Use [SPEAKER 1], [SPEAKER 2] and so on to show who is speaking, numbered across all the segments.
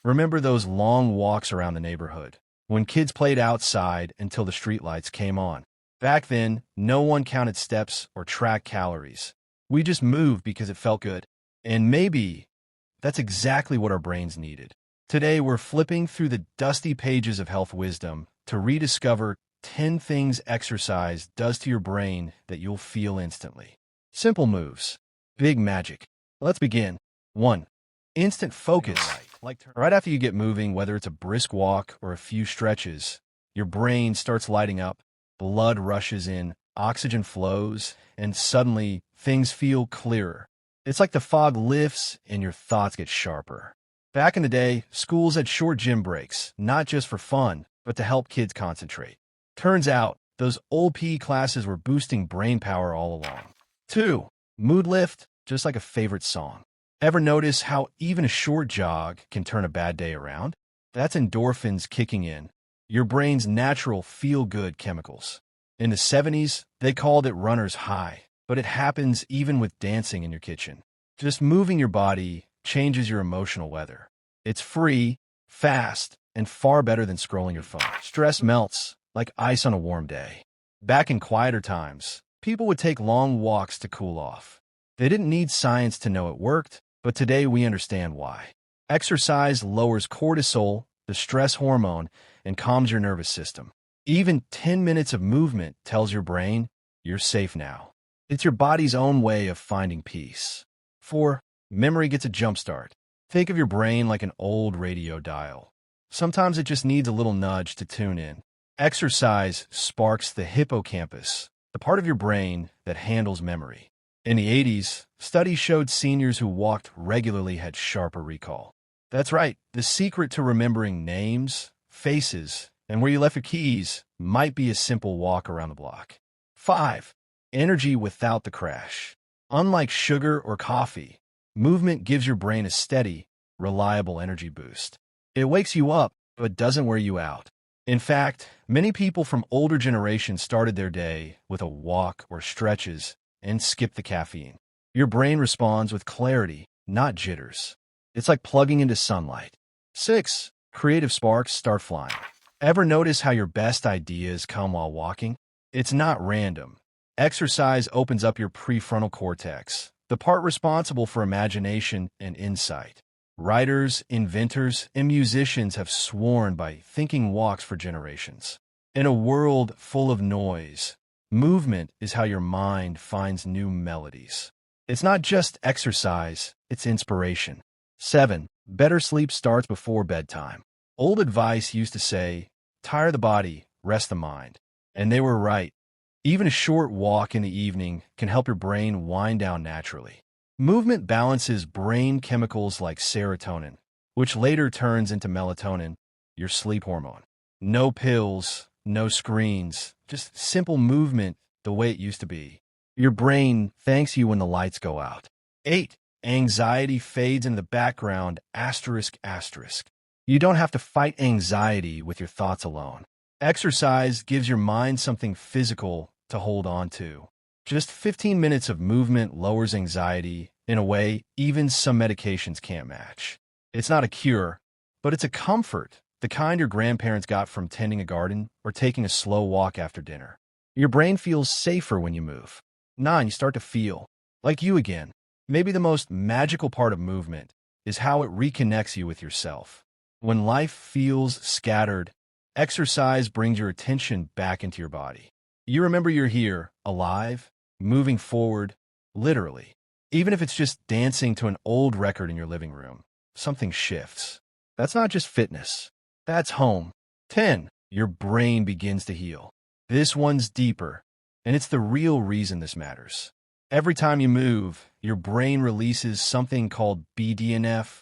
[SPEAKER 1] Remember those long walks around the neighborhood, when kids played outside until the streetlights came on? Back then, no one counted steps or tracked calories. We just moved because it felt good. And maybe that's exactly what our brains needed. Today, we're flipping through the dusty pages of health wisdom to rediscover 10 things exercise does to your brain that you'll feel instantly. Simple moves, big magic. Let's begin. 1. Instant focus. Right after you get moving, whether it's a brisk walk or a few stretches, your brain starts lighting up, blood rushes in, oxygen flows, and suddenly things feel clearer. It's like the fog lifts and your thoughts get sharper. Back in the day, schools had short gym breaks, not just for fun, but to help kids concentrate. Turns out, those old PE classes were boosting brain power all along. 2. Mood lift, just like a favorite song. Ever notice how even a short jog can turn a bad day around? That's endorphins kicking in, your brain's natural feel-good chemicals. In the 70s, they called it runner's high, but it happens even with dancing in your kitchen. Just moving your body changes your emotional weather. It's free, fast, and far better than scrolling your phone. Stress melts like ice on a warm day. Back in quieter times, people would take long walks to cool off. They didn't need science to know it worked, but today we understand why. Exercise lowers cortisol, the stress hormone, and calms your nervous system. Even 10 minutes of movement tells your brain, you're safe now. It's your body's own way of finding peace. 4. Memory gets a jump start. Think of your brain like an old radio dial. Sometimes it just needs a little nudge to tune in. Exercise sparks the hippocampus, the part of your brain that handles memory. In the 80s, studies showed seniors who walked regularly had sharper recall. That's right, the secret to remembering names, faces, and where you left your keys might be a simple walk around the block. 5. Energy without the crash. Unlike sugar or coffee, movement gives your brain a steady, reliable energy boost. It wakes you up, but doesn't wear you out. In fact, many people from older generations started their day with a walk or stretches and skip the caffeine. Your brain responds with clarity, not jitters. It's like plugging into sunlight. 6. Creative sparks start flying. Ever notice how your best ideas come while walking? It's not random. Exercise opens up your prefrontal cortex, the part responsible for imagination and insight. Writers, inventors, and musicians have sworn by thinking walks for generations. In a world full of noise, movement is how your mind finds new melodies. It's not just exercise, it's inspiration. 7. Better sleep starts before bedtime. Old advice used to say, tire the body, rest the mind. And they were right. Even a short walk in the evening can help your brain wind down naturally. Movement balances brain chemicals like serotonin, which later turns into melatonin, your sleep hormone. No pills, no screens, just simple movement the way it used to be. Your brain thanks you when the lights go out. 8. Anxiety fades into the background, asterisk, asterisk. You don't have to fight anxiety with your thoughts alone. Exercise gives your mind something physical to hold on to. Just 15 minutes of movement lowers anxiety in a way even some medications can't match. It's not a cure, but it's a comfort, the kind your grandparents got from tending a garden or taking a slow walk after dinner. Your brain feels safer when you move. 9. You start to feel like you again. Maybe the most magical part of movement is how it reconnects you with yourself. When life feels scattered, exercise brings your attention back into your body. You remember you're here, alive, moving forward, literally. Even if it's just dancing to an old record in your living room, something shifts. That's not just fitness. That's home. 10. Your brain begins to heal. This one's deeper, and it's the real reason this matters. Every time you move, your brain releases something called BDNF.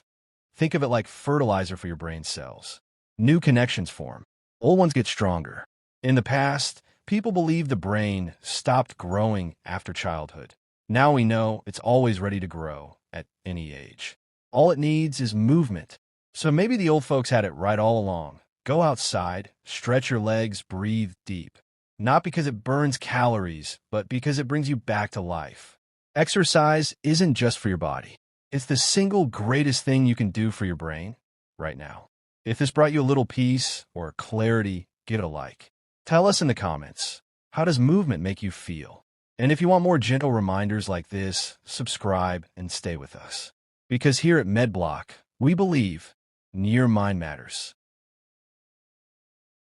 [SPEAKER 1] Think of it like fertilizer for your brain cells. New connections form. Old ones get stronger. In the past, people believed the brain stopped growing after childhood. Now we know it's always ready to grow at any age. All it needs is movement. So maybe the old folks had it right all along. Go outside, stretch your legs, breathe deep. Not because it burns calories, but because it brings you back to life. Exercise isn't just for your body. It's the single greatest thing you can do for your brain. right now. If this brought you a little peace or clarity, give it a like. Tell us in the comments, how does movement make you feel? And if you want more gentle reminders like this, subscribe and stay with us. Because here at MedBlock, we believe your mind matters.